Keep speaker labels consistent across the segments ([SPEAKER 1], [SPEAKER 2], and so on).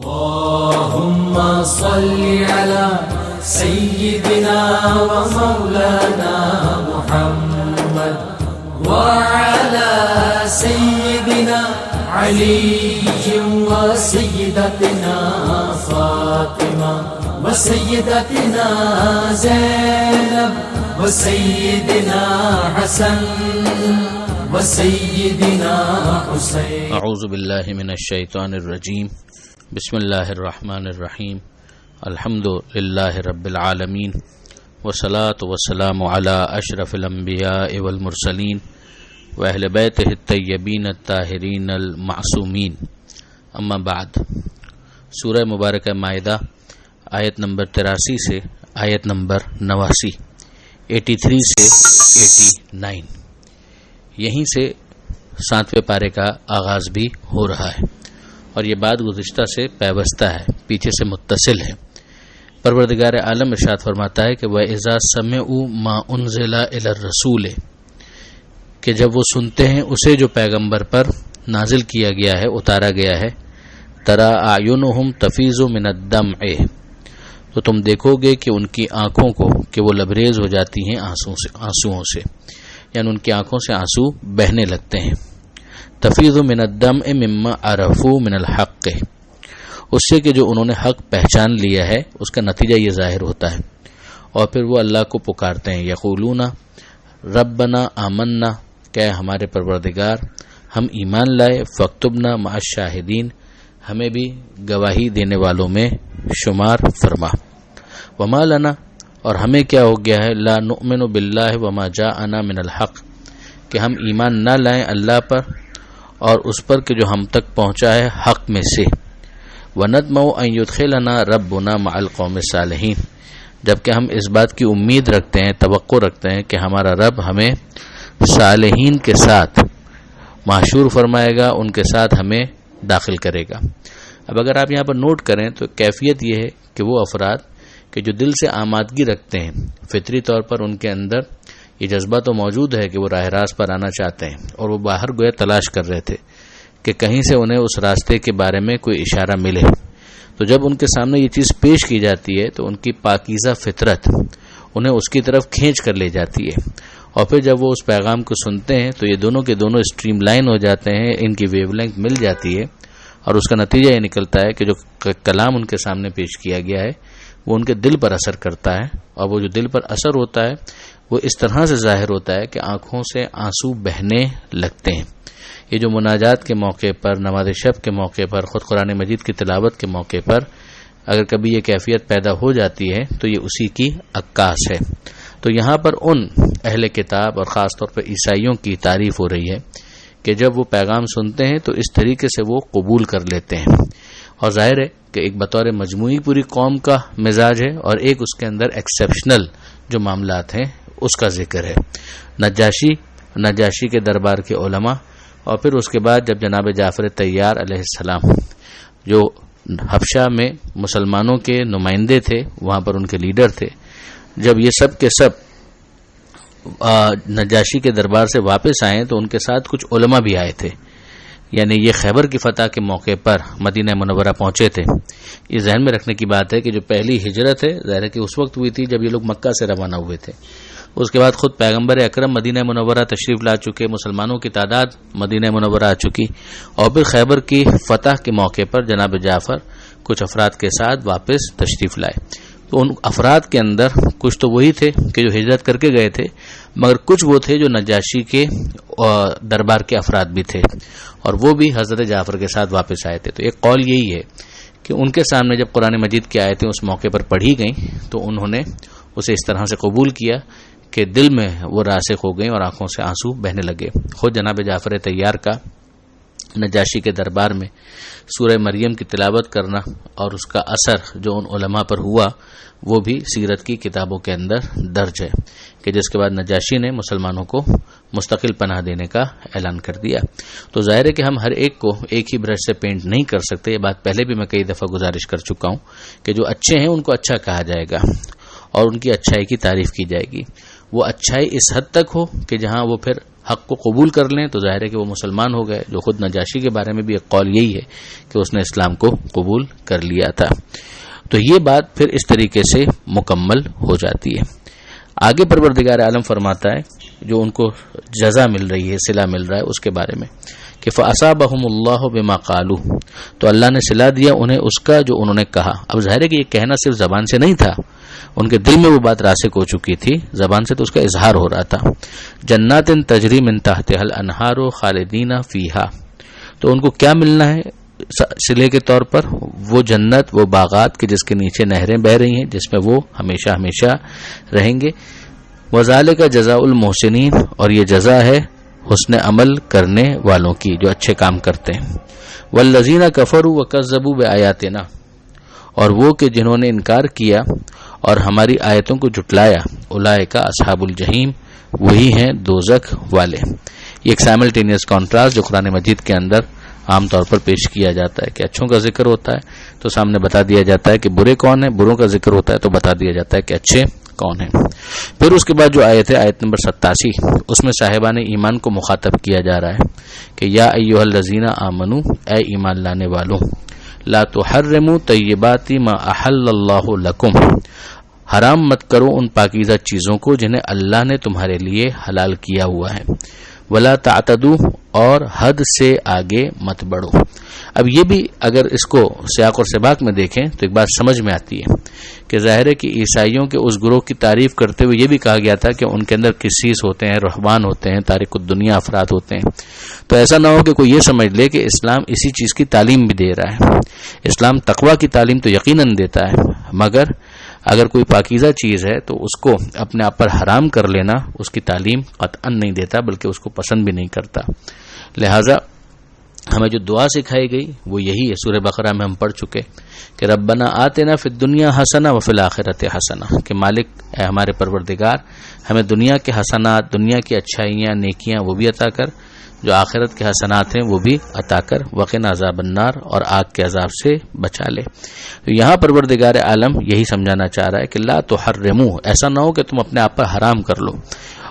[SPEAKER 1] اللهم صل على سيدنا ومولانا محمد وعلى سيدنا علي وسيدتنا فاطمة وسيدتنا زينب وسيدنا حسن وسيدنا حسين.
[SPEAKER 2] اعوذ باللہ من الشیطان الرجیم. بسم اللہ الرحمن الرحیم. الحمد للہ رب العالمین والصلاة والسلام علی اشرف الانبیاء والمرسلین واہل بیتہ الطیبین الطاہرین المعصومین. اما بعد. سورہ مبارکہ مائدہ آیت نمبر 83 سے آیت نمبر 89، 83 سے 89، یہیں سے 7ویں پارے کا آغاز بھی ہو رہا ہے، اور یہ بات گزشتہ سے پیوستہ ہے، پیچھے سے متصل ہے. پروردگار عالم ارشاد فرماتا ہے کہ وَإِذَا سَمِعُوا مَا أُنزِلَ إِلَى الرَّسُولِ، کہ جب وہ سنتے ہیں اسے جو پیغمبر پر نازل کیا گیا ہے، اتارا گیا ہے، تَرَىٰ أَعْيُنُهُمْ تَفِيضُ مِنَ الدَّمْعِ، تو تم دیکھو گے کہ ان کی آنکھوں کو کہ وہ لبریز ہو جاتی ہیں آنسوؤں سے، یعنی ان کی آنکھوں سے آنسو بہنے لگتے ہیں. تفیض من الدمع مما عرفوا من الحق، اس سے کہ جو انہوں نے حق پہچان لیا ہے اس کا نتیجہ یہ ظاہر ہوتا ہے. اور پھر وہ اللہ کو پکارتے ہیں، یقولون ربنا آمنا، کہ ہمارے پروردگار ہم ایمان لائے، فاکتبنا مع الشاہدین، ہمیں بھی گواہی دینے والوں میں شمار فرما. وما لنا، اور ہمیں کیا ہو گیا ہے، لا نؤمن باللہ وما جاءنا من الحق، کہ ہم ایمان نہ لائیں اللہ پر اور اس پر کہ جو ہم تک پہنچا ہے حق میں سے. وندمع ان يدخلنا ربنا مع القوم الصالحین، جبکہ ہم اس بات کی امید رکھتے ہیں، توقع رکھتے ہیں کہ ہمارا رب ہمیں صالحین کے ساتھ معشور فرمائے گا، ان کے ساتھ ہمیں داخل کرے گا. اب اگر آپ یہاں پر نوٹ کریں تو کیفیت یہ ہے کہ وہ افراد کہ جو دل سے آمادگی رکھتے ہیں، فطری طور پر ان کے اندر یہ جذبہ تو موجود ہے کہ وہ راہ راست پر آنا چاہتے ہیں، اور وہ باہر گویا تلاش کر رہے تھے کہ کہیں سے انہیں اس راستے کے بارے میں کوئی اشارہ ملے. تو جب ان کے سامنے یہ چیز پیش کی جاتی ہے تو ان کی پاکیزہ فطرت انہیں اس کی طرف کھینچ کر لے جاتی ہے، اور پھر جب وہ اس پیغام کو سنتے ہیں تو یہ دونوں کے دونوں اسٹریم لائن ہو جاتے ہیں، ان کی ویو لینتھ مل جاتی ہے، اور اس کا نتیجہ یہ نکلتا ہے کہ جو کلام ان کے سامنے پیش کیا گیا ہے وہ ان کے دل پر اثر کرتا ہے، اور وہ جو دل پر اثر ہوتا ہے وہ اس طرح سے ظاہر ہوتا ہے کہ آنکھوں سے آنسو بہنے لگتے ہیں. یہ جو مناجات کے موقع پر، نماز شب کے موقع پر، خود قرآن مجید کی تلاوت کے موقع پر اگر کبھی یہ کیفیت پیدا ہو جاتی ہے تو یہ اسی کی عکاس ہے. تو یہاں پر ان اہل کتاب اور خاص طور پر عیسائیوں کی تعریف ہو رہی ہے کہ جب وہ پیغام سنتے ہیں تو اس طریقے سے وہ قبول کر لیتے ہیں. اور ظاہر ہے کہ ایک بطور مجموعی پوری قوم کا مزاج ہے، اور ایک اس کے اندر ایکسیپشنل جو معاملات ہیں اس کا ذکر ہے. نجاشی کے دربار کے علماء، اور پھر اس کے بعد جب جناب جعفر طیار علیہ السلام جو حبشہ میں مسلمانوں کے نمائندے تھے، وہاں پر ان کے لیڈر تھے، جب یہ سب کے سب نجاشی کے دربار سے واپس آئے تو ان کے ساتھ کچھ علماء بھی آئے تھے، یعنی یہ خیبر کی فتح کے موقع پر مدینہ منورہ پہنچے تھے. یہ ذہن میں رکھنے کی بات ہے کہ جو پہلی ہجرت ہے ظاہر ہے کہ اس وقت ہوئی تھی جب یہ لوگ مکہ سے روانہ ہوئے تھے. اس کے بعد خود پیغمبر اکرم مدینہ منورہ تشریف لا چکے، مسلمانوں کی تعداد مدینہ منورہ آ چکی، اور پھر خیبر کی فتح کے موقع پر جناب جعفر کچھ افراد کے ساتھ واپس تشریف لائے. تو ان افراد کے اندر کچھ تو وہی تھے کہ جو ہجرت کر کے گئے تھے، مگر کچھ وہ تھے جو نجاشی کے دربار کے افراد بھی تھے، اور وہ بھی حضرت جعفر کے ساتھ واپس آئے تھے. تو ایک قول یہی ہے کہ ان کے سامنے جب قرآن مجید کی آیتیں اس موقع پر پڑھی گئیں تو انہوں نے اسے اس طرح سے قبول کیا کہ دل میں وہ راسخ ہو گئیں اور آنکھوں سے آنسو بہنے لگے. خود جناب جعفر طیار کا نجاشی کے دربار میں سورہ مریم کی تلاوت کرنا اور اس کا اثر جو ان علماء پر ہوا وہ بھی سیرت کی کتابوں کے اندر درج ہے کہ جس کے بعد نجاشی نے مسلمانوں کو مستقل پناہ دینے کا اعلان کر دیا. تو ظاہر ہے کہ ہم ہر ایک کو ایک ہی برش سے پینٹ نہیں کر سکتے. یہ بات پہلے بھی میں کئی دفعہ گزارش کر چکا ہوں کہ جو اچھے ہیں ان کو اچھا کہا جائے گا اور ان کی اچھائی کی تعریف کی جائے گی. وہ اچھائی اس حد تک ہو کہ جہاں وہ پھر حق کو قبول کر لیں تو ظاہر ہے کہ وہ مسلمان ہو گئے. جو خود نجاشی کے بارے میں بھی ایک قول یہی ہے کہ اس نے اسلام کو قبول کر لیا تھا. تو یہ بات پھر اس طریقے سے مکمل ہو جاتی ہے. آگے پروردگار عالم فرماتا ہے جو ان کو جزا مل رہی ہے، صلہ مل رہا ہے، اس کے بارے میں کہ فَأَصَابَهُمُ اللَّهُ بِمَا قَالُوا، تو اللہ نے صلہ دیا انہیں اس کا جو انہوں نے کہا. اب ظاہر ہے کہ یہ کہنا صرف زبان سے نہیں تھا، ان کے دل میں وہ بات راسخ ہو چکی تھی، زبان سے تو اس کا اظہار ہو رہا تھا. جنات تجری من تحتها الانہار خالدین فیہا، تو ان کو کیا ملنا ہے صلے کے طور پر؟ وہ جنت، وہ باغات کہ جس کے نیچے نہریں بہ رہی ہیں، جس میں وہ ہمیشہ ہمیشہ رہیں گے. وذالک جزاء المحسنین، اور یہ جزا ہے حسن عمل کرنے والوں کی جو اچھے کام کرتے ہیں. والذین کفروا وکذبوا بآیاتنا، اور وہ کہ جنہوں نے انکار کیا اور ہماری آیتوں کو جھٹلایا، اولئک اصحاب الجحیم، وہی ہیں دوزخ والے. یہ ایک سائملٹینیس کانٹراسٹ جو قرآن مجید کے اندر عام طور پر پیش کیا جاتا ہے کہ اچھوں کا ذکر ہوتا ہے تو سامنے بتا دیا جاتا ہے کہ برے کون ہیں، بروں کا ذکر ہوتا ہے تو بتا دیا جاتا ہے کہ اچھے کون ہیں. پھر اس کے بعد جو آیت ہے، آیت نمبر 87، اس میں صاحبان ایمان کو مخاطب کیا جا رہا ہے کہ یا ایھا الذین آمنو، اے ایمان لانے والوں، لا تحرموا طیبات ما احل اللہ لکم، حرام مت کرو ان پاکیزہ چیزوں کو جنہیں اللہ نے تمہارے لیے حلال کیا ہوا ہے. ولا تعتدوا، اور حد سے آگے مت بڑھو. اب یہ بھی اگر اس کو سیاق اور سباق میں دیکھیں تو ایک بات سمجھ میں آتی ہے کہ ظاہر ہے کہ عیسائیوں کے اس گروہ کی تعریف کرتے ہوئے یہ بھی کہا گیا تھا کہ ان کے اندر قسیس ہوتے ہیں، رہبان ہوتے ہیں، تارک الدنیا افراد ہوتے ہیں. تو ایسا نہ ہو کہ کوئی یہ سمجھ لے کہ اسلام اسی چیز کی تعلیم بھی دے رہا ہے. اسلام تقوی کی تعلیم تو یقیناً دیتا ہے، مگر اگر کوئی پاکیزہ چیز ہے تو اس کو اپنے آپ پر حرام کر لینا اس کی تعلیم قطعاً نہیں دیتا، بلکہ اس کو پسند بھی نہیں کرتا. لہذا ہمیں جو دعا سکھائی گئی وہ یہی ہے، سورہ بقرہ میں ہم پڑھ چکے کہ ربنا آتنا فی الدنیا حسنہ وفی الآخرۃ حسنہ، کہ مالک اے ہمارے پروردگار، ہمیں دنیا کے حسنات، دنیا کی اچھائیاں، نیکیاں وہ بھی عطا کر، جو آخرت کے حسنات ہیں وہ بھی عطا کر، وقنا عذاب النار، اور آگ کے عذاب سے بچا لے. تو یہاں پروردگار عالم یہی سمجھانا چاہ رہا ہے کہ لا تحرموا، ایسا نہ ہو کہ تم اپنے آپ پر حرام کر لو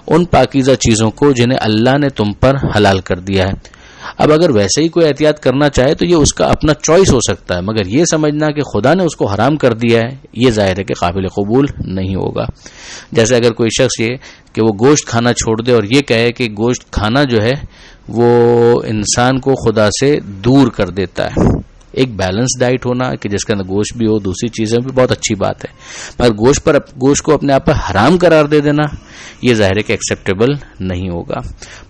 [SPEAKER 2] ان پاکیزہ چیزوں کو جنہیں اللہ نے تم پر حلال کر دیا ہے. اب اگر ویسے ہی کوئی احتیاط کرنا چاہے تو یہ اس کا اپنا چوائس ہو سکتا ہے، مگر یہ سمجھنا کہ خدا نے اس کو حرام کر دیا ہے، یہ ظاہر ہے کہ قابل قبول نہیں ہوگا. جیسے اگر کوئی شخص یہ کہ وہ گوشت کھانا چھوڑ دے اور یہ کہے کہ گوشت کھانا جو ہے وہ انسان کو خدا سے دور کر دیتا ہے. ایک بیلنس ڈائٹ ہونا کہ جس کے اندر گوشت بھی ہو، دوسری چیزیں بھی، بہت اچھی بات ہے، مگر گوشت کو اپنے آپ پر حرام قرار دے دینا یہ ظاہر ہے کہ ایکسیپٹیبل نہیں ہوگا.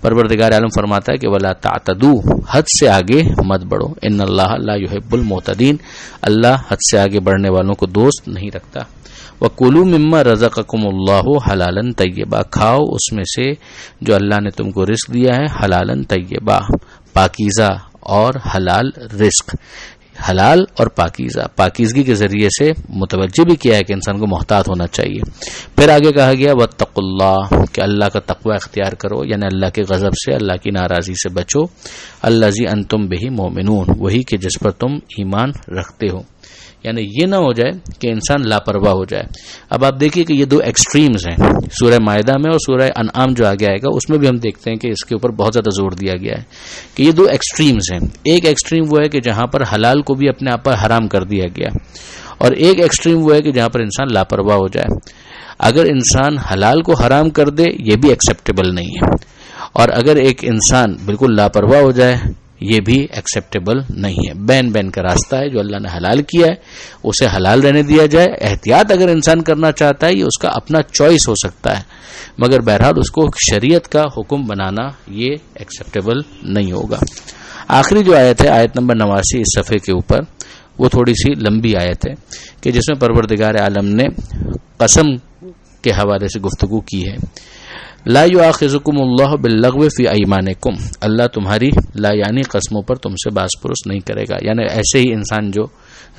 [SPEAKER 2] پروردگار عالم فرماتا ہے کہ ولا تعتدوا، حد سے آگے مت بڑھو، ان اللہ لا يحب المعتدین، اللہ حد سے آگے بڑھنے والوں کو دوست نہیں رکھتا. وَكُلُوا مِمَّا رَزَقَكُمُ اللَّهُ حَلَالًا طَيِّبًا، کھاؤ اس میں سے جو اللہ نے تم کو رزق دیا ہے، حلالًا طیبا، پاکیزہ اور حلال رزق. حلال اور پاکیزہ، پاکیزگی کے ذریعے سے متوجہ بھی کیا ہے کہ انسان کو محتاط ہونا چاہیے. پھر آگے کہا گیا واتقوا اللہ، کہ اللہ کا تقوی اختیار کرو، یعنی اللہ کے غضب سے، اللہ کی ناراضی سے بچو. الذی انتم بہ مؤمنون، وہی کہ جس پر تم ایمان رکھتے ہو. یعنی یہ نہ ہو جائے کہ انسان لاپرواہ ہو جائے. اب آپ دیکھیے کہ یہ دو ایکسٹریمز ہیں سورہ مائدہ میں اور سورہ انعام جو آگے آئے گا اس میں بھی ہم دیکھتے ہیں کہ اس کے اوپر بہت زیادہ زور دیا گیا ہے کہ یہ دو ایکسٹریمز ہیں. ایک ایکسٹریم وہ ہے کہ جہاں پر حلال کو بھی اپنے آپ پر حرام کر دیا گیا، اور ایک ایکسٹریم وہ ہے کہ جہاں پر انسان لاپرواہ ہو جائے. اگر انسان حلال کو حرام کر دے یہ بھی ایکسیپٹیبل نہیں ہے، اور اگر ایک انسان بالکل لاپرواہ ہو جائے یہ بھی ایکسیپٹیبل نہیں ہے. بین کا راستہ ہے، جو اللہ نے حلال کیا ہے اسے حلال رہنے دیا جائے. احتیاط اگر انسان کرنا چاہتا ہے یہ اس کا اپنا چوائس ہو سکتا ہے، مگر بہرحال اس کو شریعت کا حکم بنانا یہ ایکسیپٹیبل نہیں ہوگا. آخری جو آیت ہے، آیت نمبر 89 اس صفحے کے اوپر، وہ تھوڑی سی لمبی آیت ہے کہ جس میں پروردگار عالم نے قسم کے حوالے سے گفتگو کی ہے. لا یؤاخذکم اللہ باللغو فی ایمانکم، اللہ تمہاری لا یعنی قسموں پر تم سے باز پرس نہیں کرے گا. یعنی ایسے ہی انسان جو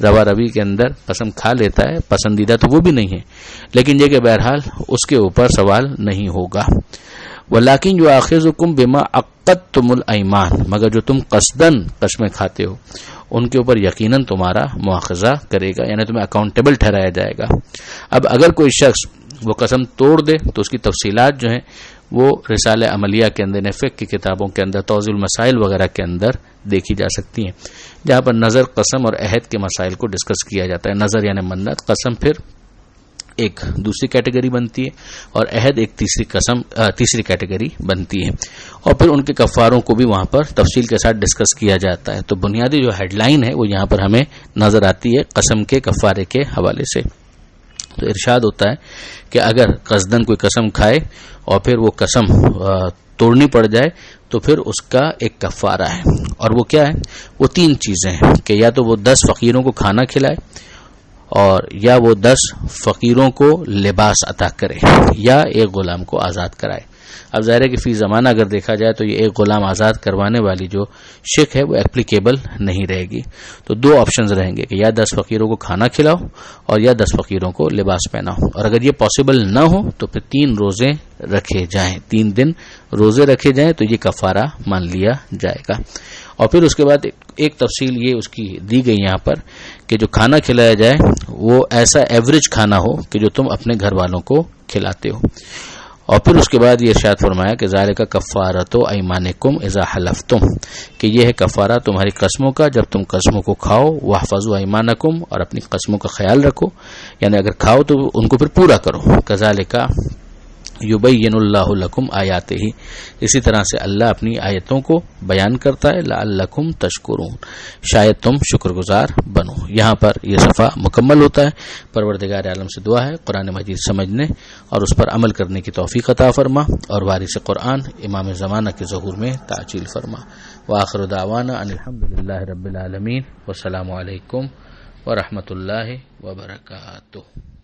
[SPEAKER 2] روا روی کے اندر قسم کھا لیتا ہے، پسندیدہ تو وہ بھی نہیں ہے، لیکن یہ کہ بہرحال اس کے اوپر سوال نہیں ہوگا. ولیکن یؤاخذکم بما عقدتم الایمان، مگر جو تم قصدن قسمیں کھاتے ہو ان کے اوپر یقیناً تمہارا مواخذہ کرے گا، یعنی تمہیں اکاؤنٹیبل ٹھہرایا جائے گا. اب اگر کوئی شخص وہ قسم توڑ دے تو اس کی تفصیلات جو ہیں وہ رسالہ عملیہ کے اندر، فقہ کی کتابوں کے اندر، توضیح المسائل وغیرہ کے اندر دیکھی جا سکتی ہیں، جہاں پر نظر، قسم اور عہد کے مسائل کو ڈسکس کیا جاتا ہے۔ نظر یعنی منت، قسم پھر ایک دوسری کیٹیگری بنتی ہے، اور عہد ایک تیسری کیٹیگری بنتی ہے، اور پھر ان کے کفاروں کو بھی وہاں پر تفصیل کے ساتھ ڈسکس کیا جاتا ہے۔ تو بنیادی جو ہیڈ لائن ہے وہ یہاں پر ہمیں نظر آتی ہے قسم کے کفارے کے حوالے سے۔ تو ارشاد ہوتا ہے کہ اگر قصدن کوئی قسم کھائے اور پھر وہ قسم توڑنی پڑ جائے تو پھر اس کا ایک کفارہ ہے، اور وہ کیا ہے؟ وہ 3 چیزیں ہیں کہ یا تو وہ 10 فقیروں کو کھانا کھلائے، اور یا وہ 10 فقیروں کو لباس عطا کرے، یا ایک غلام کو آزاد کرائے۔ اب ظاہر ہے کہ فی زمانہ اگر دیکھا جائے تو یہ ایک غلام آزاد کروانے والی جو شک ہے وہ اپلیکیبل نہیں رہے گی۔ تو 2 آپشنز رہیں گے کہ یا 10 فقیروں کو کھانا کھلاؤ اور یا 10 فقیروں کو لباس پہناؤ، اور اگر یہ پاسبل نہ ہو تو پھر 3 روزے رکھے جائیں، 3 دن روزے رکھے جائیں تو یہ کفارہ مان لیا جائے گا۔ اور پھر اس کے بعد ایک تفصیل یہ اس کی دی گئی یہاں پر کہ جو کھانا کھلایا جائے وہ ایسا ایوریج کھانا ہو کہ جو تم اپنے گھر والوں کو کھلاتے ہو۔ اور پھر اس کے بعد یہ ارشاد فرمایا کہ ذالک کفارۃ ایمانکم اذا حلفتم، کہ یہ ہے کفارہ تمہاری قسموں کا جب تم قسموں کو کھاؤ، واحفظوا ایمانکم، اور اپنی قسموں کا خیال رکھو، یعنی اگر کھاؤ تو ان کو پھر پورا کرو۔ کذالک یبین اللہ لکم آیاتہ، اسی طرح سے اللہ اپنی آیتوں کو بیان کرتا ہے، لعلکم تشکرون، شاید تم شکر گزار بنو۔ یہاں پر یہ صفحہ مکمل ہوتا ہے۔ پروردگار عالم سے دعا ہے قرآن مجید سمجھنے اور اس پر عمل کرنے کی توفیق عطا فرما، اور وارث قرآن امام زمانہ کے ظہور میں تعجیل فرما۔ وآخر دعوانا ان الحمدللہ رب العالمین، والسلام علیکم ورحمۃ اللہ وبرکاتہ۔